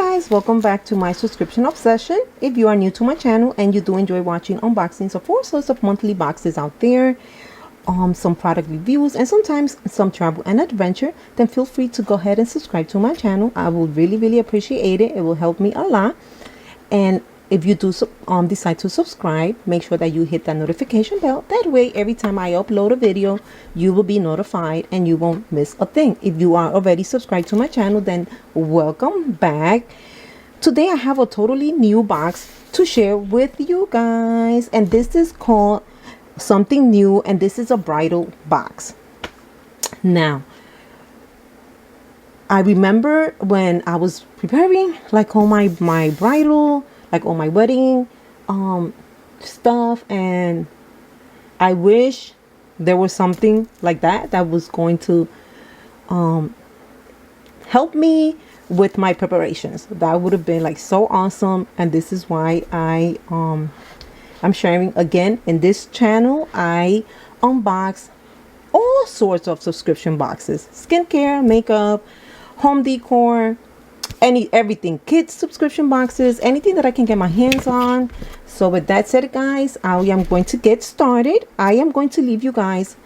guys, welcome back to my subscription obsession. If you are new to my channel and you do enjoy watching unboxings of all sorts of monthly boxes out there, some product reviews and sometimes some travel and adventure, then feel free to go ahead and subscribe to my channel. I will really appreciate it. It will help me a lot. And if you do decide to subscribe, make sure that you hit that notification bell. That way, every time I upload a video, you will be notified and you won't miss a thing. If you are already subscribed to my channel, then welcome back. Today, I have a totally new box to share with you guys. And this is called something new, and this is a bridal box. Now, I remember when I was preparing like all my bridal, like all my wedding stuff, and I wish there was something like that was going to help me with my preparations. That would have been like so awesome. And this is why I'm sharing again in this channel. I unbox all sorts of subscription boxes: skincare, makeup, home decor, everything, kids subscription boxes, anything that I can get my hands on. So with that said, guys, I am going to get started. I am going to leave you guys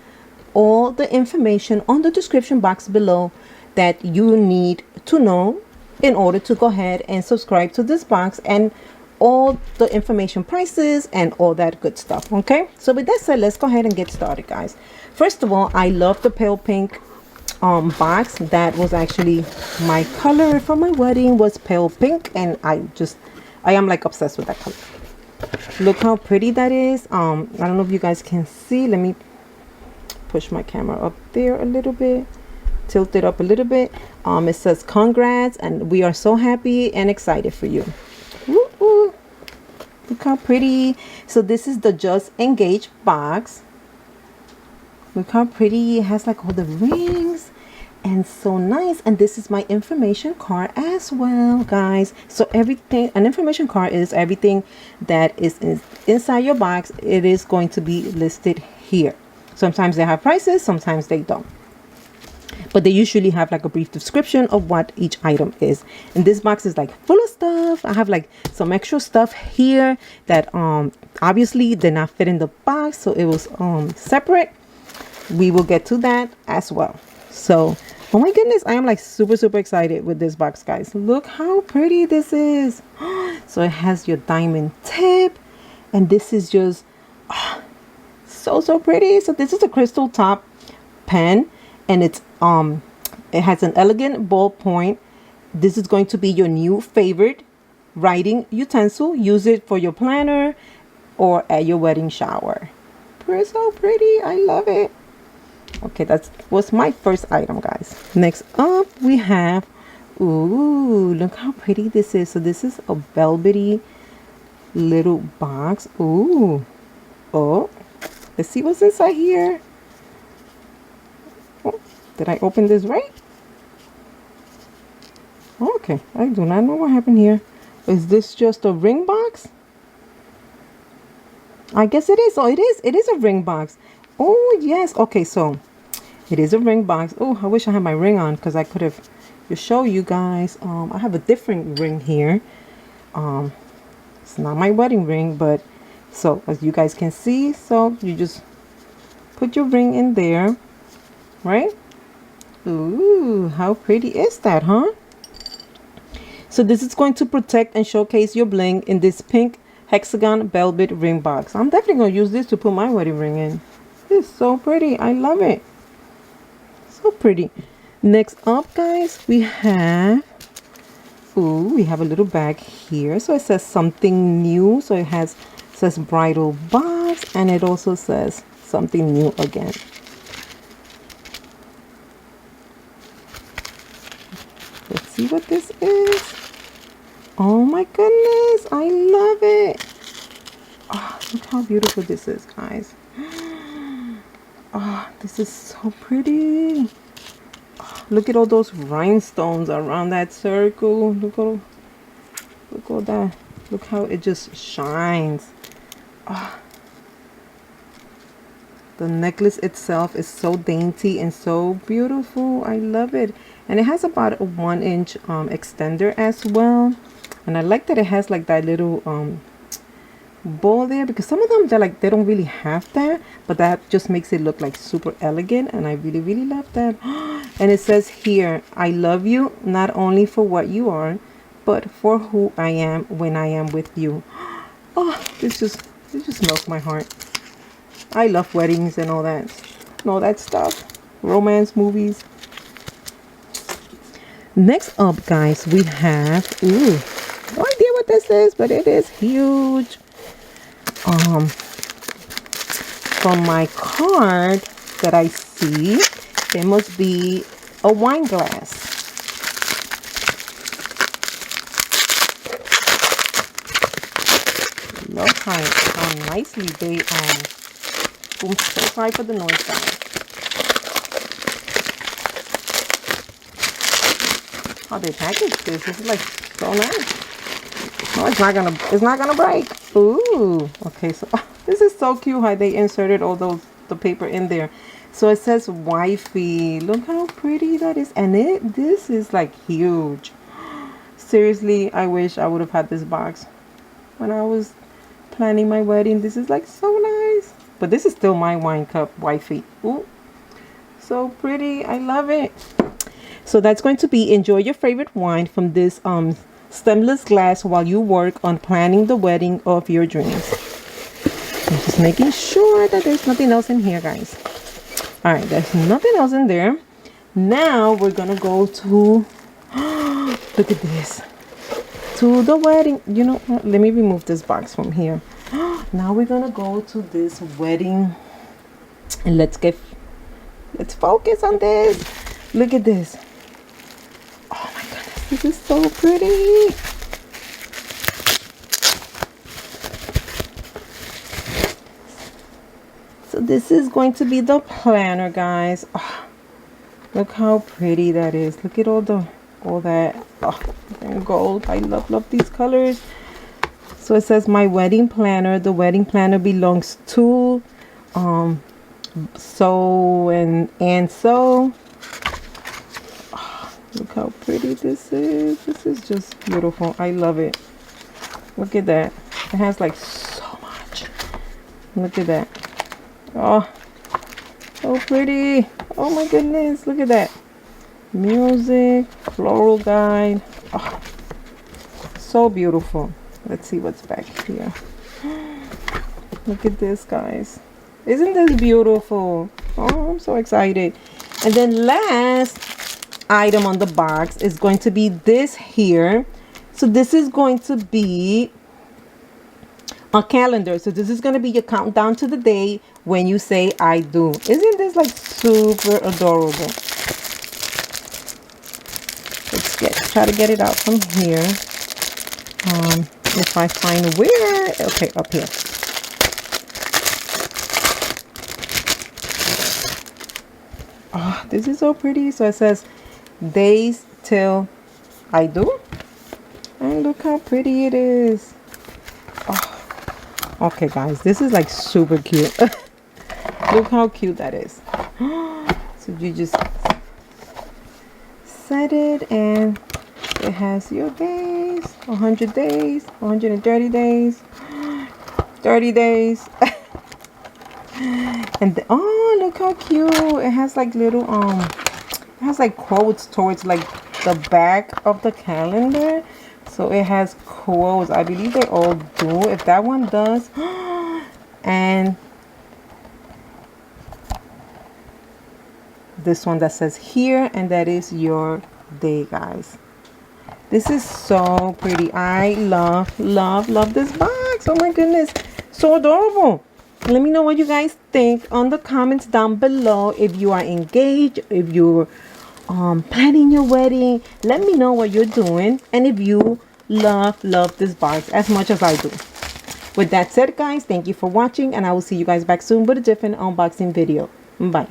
all the information on the description box below that you need to know in order to go ahead and subscribe to this box, and all the information, prices, and all that good stuff. Okay, so with that said, let's go ahead and get started, guys. First of all, I love the pale pink box. That was actually my color for my wedding, was pale pink, and I am like obsessed with that color. Look how pretty that is. I don't know if you guys can see. Let me push my camera up there a little bit, tilt it up a little bit. It says congrats, and we are so happy and excited for you. Woo-hoo. Look how pretty. So this is the Just Engaged box. Look how pretty. It has like all the rings and so nice. And this is my information card as well, guys. So everything, an information card is everything that is inside your box. It is going to be listed here. Sometimes they have prices, sometimes they don't, but they usually have like a brief description of what each item is. And this box is like full of stuff. I have like some extra stuff here that obviously did not fit in the box, so it was separate. We will get to that as well. So, oh my goodness, I am like super excited with this box, guys. Look how pretty this is. So it has your diamond tip, and this is just so pretty. So this is a crystal top pen, and it has an elegant ballpoint. This is going to be your new favorite writing utensil. Use it for your planner or at your wedding shower. It's so pretty. I love it. Okay, that was my first item, guys. Next up, we have, ooh, look how pretty this is. So this is a velvety little box. Ooh, oh, let's see what's inside here. Oh, did I open this right? Okay, I do not know what happened here. Is this just a ring box? I guess it is. Oh, it is a ring box. Oh yes. Okay, so it is a ring box. Oh, I wish I had my ring on, because I could have to show you guys. I have a different ring here. It's not my wedding ring, but so as you guys can see, so you just put your ring in there, right? Ooh, how pretty is that, huh? So this is going to protect and showcase your bling in this pink hexagon velvet ring box. I'm definitely going to use this to put my wedding ring in. It's so pretty. I love it. So pretty. Next up, guys, we have a little bag here. So it says something new. So it says bridal box, and it also says something new again. Let's see what this is. Oh my goodness, I love it. Oh, look how beautiful this is, guys. Oh, this is so pretty. Oh, look at all those rhinestones around that circle. Look at that. Look how it just shines. Oh, The necklace itself is so dainty and so beautiful. I love it. And it has about a 1-inch extender as well. And I like that it has like that little bow there, because some of them they don't really have that, but that just makes it look like super elegant, and I really love that. And it says here, I love you not only for what you are, but for who I am when I am with you. Oh, it just melts my heart. I love weddings and all that stuff, romance movies. Next up, guys, we have no idea what this is, but it is huge. From my card that I see, it must be a wine glass. Look how nicely they I'm so sorry for the noise, guys. How they package this? This is like so nice. Oh, it's not gonna break. Ooh, okay. So this is so cute how they inserted all the paper in there. So it says wifey. Look how pretty that is, and this is like huge. Seriously, I wish I would have had this box when I was planning my wedding. This is like so nice. But this is still my wine cup, wifey. Ooh, so pretty. I love it. So that's going to be enjoy your favorite wine from this stemless glass while you work on planning the wedding of your dreams. I'm just making sure that there's nothing else in here, guys. All right, there's nothing else in there. Now we're gonna go to look at this, to the wedding. You know what? Let me remove this box from here. Now we're gonna go to this wedding, and let's focus on this. Look at this. Oh my goodness, this is so pretty. So this is going to be the planner, guys. Oh, look how pretty that is. Look at all that and gold. I love these colors. So it says my wedding planner. The wedding planner belongs to so and so. Look how pretty this is. This is just beautiful. I love it. Look at that. It has like so much. Look at that. Oh, so pretty. Oh my goodness. Look at that. Music, floral guide. Oh, so beautiful. Let's see what's back here. Look at this, guys. Isn't this beautiful? Oh, I'm so excited. And then last item on the box is going to be this here. So this is going to be a calendar. So this is going to be your countdown to the day when you say I do. Isn't this like super adorable? Let's try to get it out from here. If I find where, okay, up here. Oh, this is so pretty. So it says days till I do, and look how pretty it is. Oh, okay, guys, this is like super cute. Look how cute that is. So you just set it, and it has your days, 100 days, 130 days, 30 days. And oh, look how cute. It has like little it has like quotes towards like the back of the calendar. So it has quotes. I believe they all do. If that one does. And this one that says here, and that is your day, guys. This is so pretty. I love this box. Oh my goodness, so adorable. Let me know what you guys think on the comments down below. If you are engaged, if you're planning your wedding, let me know what you're doing, and if you love this box as much as I do. With that said, guys, thank you for watching, and I will see you guys back soon with a different unboxing video. Bye.